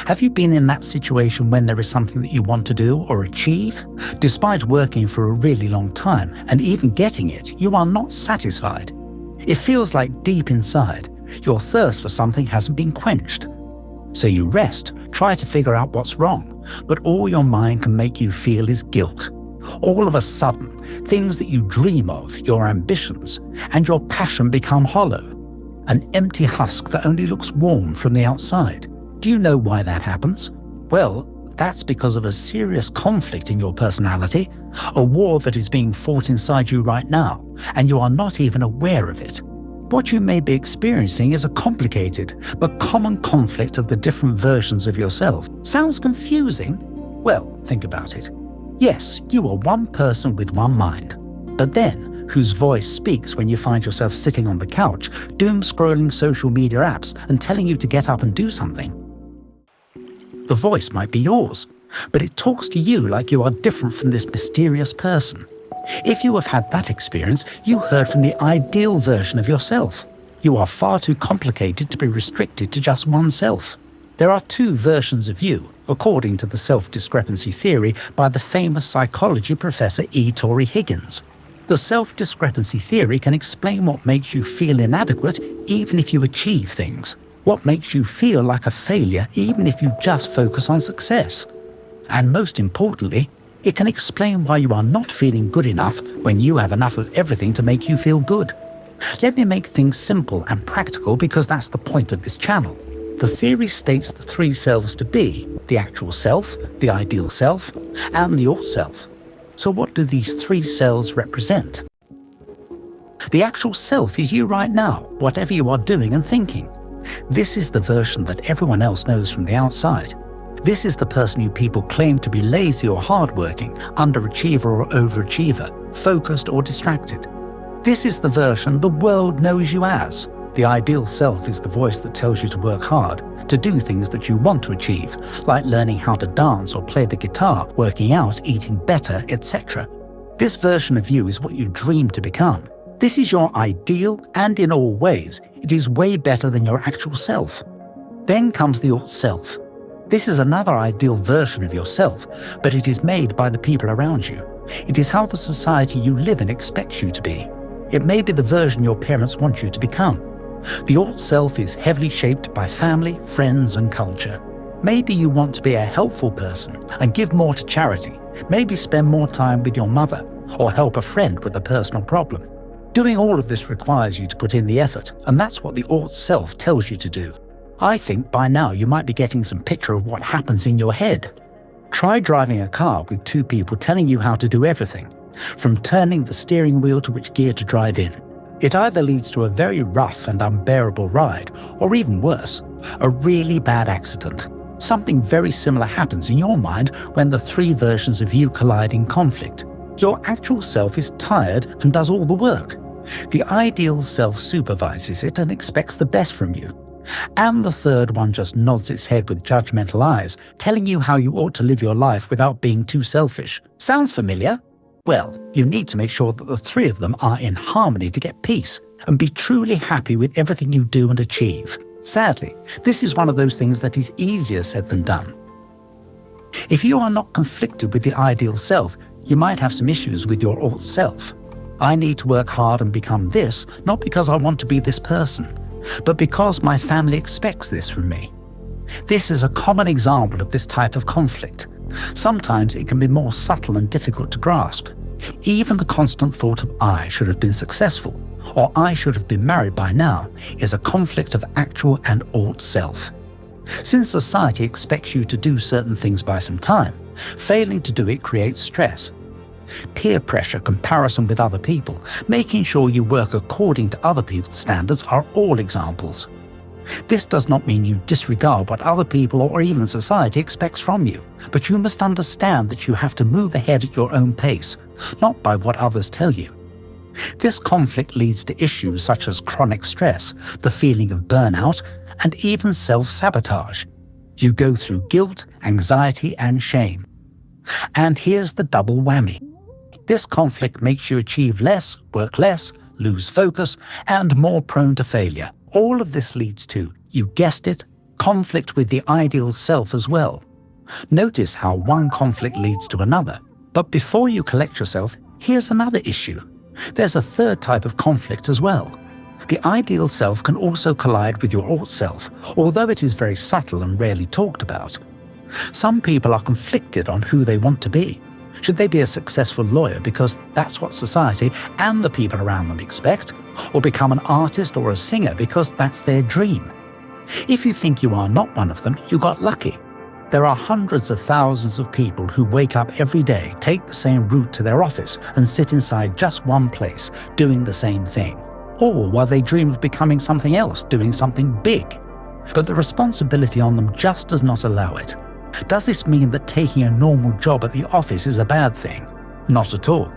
Have you been in that situation when there is something that you want to do or achieve? Despite working for a really long time and even getting it, you are not satisfied. It feels like deep inside, your thirst for something hasn't been quenched. So you rest, try to figure out what's wrong, but all your mind can make you feel is guilt. All of a sudden, things that you dream of, your ambitions, and your passion become hollow. An empty husk that only looks warm from the outside. Do you know why that happens? Well, that's because of a serious conflict in your personality, a war that is being fought inside you right now, and you are not even aware of it. What you may be experiencing is a complicated but common conflict of the different versions of yourself. Sounds confusing? Well, think about it. Yes, you are one person with one mind, but then whose voice speaks when you find yourself sitting on the couch, doom-scrolling social media apps and telling you to get up and do something. The voice might be yours, but it talks to you like you are different from this mysterious person. If you have had that experience, you heard from the ideal version of yourself. You are far too complicated to be restricted to just oneself. There are two versions of you, according to the self-discrepancy theory by the famous psychology professor E. Torrey Higgins. The self-discrepancy theory can explain what makes you feel inadequate even if you achieve things. What makes you feel like a failure even if you just focus on success. And most importantly, it can explain why you are not feeling good enough when you have enough of everything to make you feel good. Let me make things simple and practical because that's the point of this channel. The theory states the three selves to be the actual self, the ideal self, and the alt self. So what do these three selves represent? The actual self is you right now, whatever you are doing and thinking. This is the version that everyone else knows from the outside. This is the person you people claim to be lazy or hardworking, underachiever or overachiever, focused or distracted. This is the version the world knows you as. The ideal self is the voice that tells you to work hard, to do things that you want to achieve, like learning how to dance or play the guitar, working out, eating better, etc. This version of you is what you dream to become. This is your ideal, and in all ways, it is way better than your actual self. Then comes the alt self. This is another ideal version of yourself, but it is made by the people around you. It is how the society you live in expects you to be. It may be the version your parents want you to become. The alt self is heavily shaped by family, friends, and culture. Maybe you want to be a helpful person and give more to charity. Maybe spend more time with your mother or help a friend with a personal problem. Doing all of this requires you to put in the effort, and that's what the alt self tells you to do. I think by now you might be getting some picture of what happens in your head. Try driving a car with two people telling you how to do everything, from turning the steering wheel to which gear to drive in. It either leads to a very rough and unbearable ride, or even worse, a really bad accident. Something very similar happens in your mind when the three versions of you collide in conflict. Your actual self is tired and does all the work. The ideal self supervises it and expects the best from you. And the third one just nods its head with judgmental eyes, telling you how you ought to live your life without being too selfish. Sounds familiar? Well, you need to make sure that the three of them are in harmony to get peace and be truly happy with everything you do and achieve. Sadly, this is one of those things that is easier said than done. If you are not conflicted with the ideal self, you might have some issues with your alt self. I need to work hard and become this, not because I want to be this person, but because my family expects this from me. This is a common example of this type of conflict. Sometimes it can be more subtle and difficult to grasp. Even the constant thought of I should have been successful, or I should have been married by now, is a conflict of actual and alt self. Since society expects you to do certain things by some time, failing to do it creates stress. Peer pressure, comparison with other people, making sure you work according to other people's standards are all examples. This does not mean you disregard what other people or even society expects from you, but you must understand that you have to move ahead at your own pace, not by what others tell you. This conflict leads to issues such as chronic stress, the feeling of burnout, and even self-sabotage. You go through guilt, anxiety, and shame. And here's the double whammy. This conflict makes you achieve less, work less, lose focus, and more prone to failure. All of this leads to, you guessed it, conflict with the ideal self as well. Notice how one conflict leads to another. But before you collect yourself, here's another issue. There's a third type of conflict as well. The ideal self can also collide with your alt self, although it is very subtle and rarely talked about. Some people are conflicted on who they want to be. Should they be a successful lawyer because that's what society and the people around them expect, or become an artist or a singer because that's their dream? If you think you are not one of them, you got lucky. There are hundreds of thousands of people who wake up every day, take the same route to their office, and sit inside just one place, doing the same thing. Or while they dream of becoming something else, doing something big. But the responsibility on them just does not allow it. Does this mean that taking a normal job at the office is a bad thing? Not at all.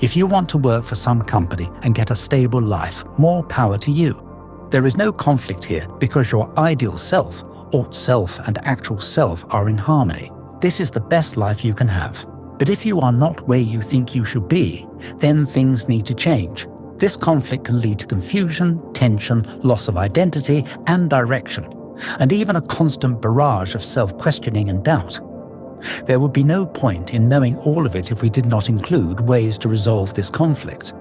If you want to work for some company and get a stable life, more power to you. There is no conflict here because your ideal self, alt self and actual self are in harmony. This is the best life you can have. But if you are not where you think you should be, then things need to change. This conflict can lead to confusion, tension, loss of identity and direction, and even a constant barrage of self-questioning and doubt. There would be no point in knowing all of it if we did not include ways to resolve this conflict.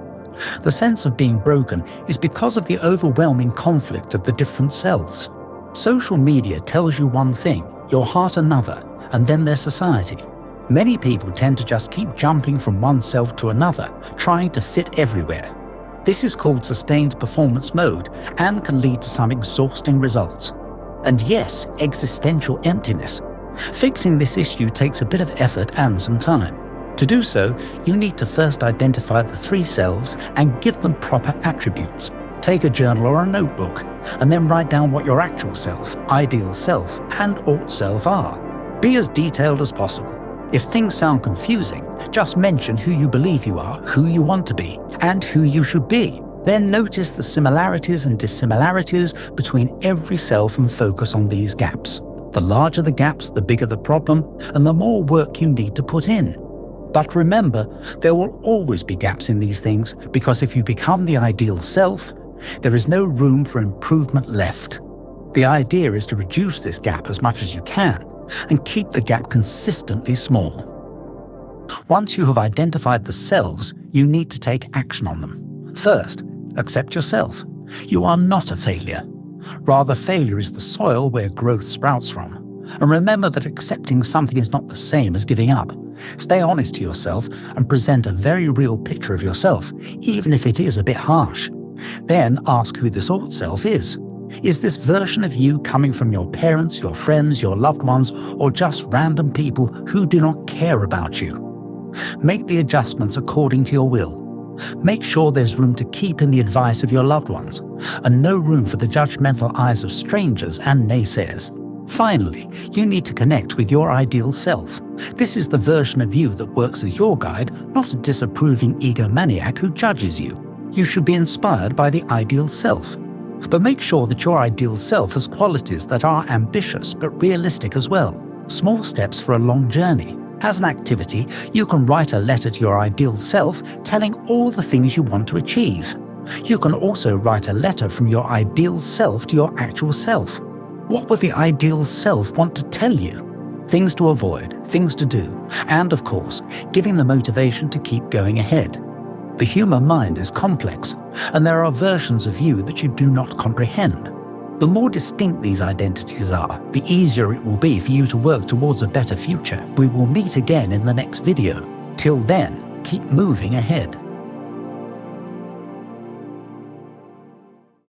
The sense of being broken is because of the overwhelming conflict of the different selves. Social media tells you one thing, your heart another, and then there's society. Many people tend to just keep jumping from one self to another, trying to fit everywhere. This is called sustained performance mode and can lead to some exhausting results. And yes, existential emptiness. Fixing this issue takes a bit of effort and some time. To do so, you need to first identify the three selves and give them proper attributes. Take a journal or a notebook, and then write down what your actual self, ideal self, and alt self are. Be as detailed as possible. If things sound confusing, just mention who you believe you are, who you want to be, and who you should be. Then notice the similarities and dissimilarities between every self and focus on these gaps. The larger the gaps, the bigger the problem, and the more work you need to put in. But remember, there will always be gaps in these things, because if you become the ideal self, there is no room for improvement left. The idea is to reduce this gap as much as you can and keep the gap consistently small. Once you have identified the selves, you need to take action on them. First, accept yourself. You are not a failure. Rather, failure is the soil where growth sprouts from. And remember that accepting something is not the same as giving up. Stay honest to yourself and present a very real picture of yourself, even if it is a bit harsh. Then ask who this alt self is. Is this version of you coming from your parents, your friends, your loved ones, or just random people who do not care about you? Make the adjustments according to your will. Make sure there's room to keep in the advice of your loved ones, and no room for the judgmental eyes of strangers and naysayers. Finally, you need to connect with your ideal self. This is the version of you that works as your guide, not a disapproving egomaniac who judges you. You should be inspired by the ideal self. But make sure that your ideal self has qualities that are ambitious but realistic as well. Small steps for a long journey. As an activity, you can write a letter to your ideal self telling all the things you want to achieve. You can also write a letter from your ideal self to your actual self. What would the ideal self want to tell you? Things to avoid, things to do, and of course, giving the motivation to keep going ahead. The human mind is complex, and there are versions of you that you do not comprehend. The more distinct these identities are, the easier it will be for you to work towards a better future. We will meet again in the next video. Till then, keep moving ahead.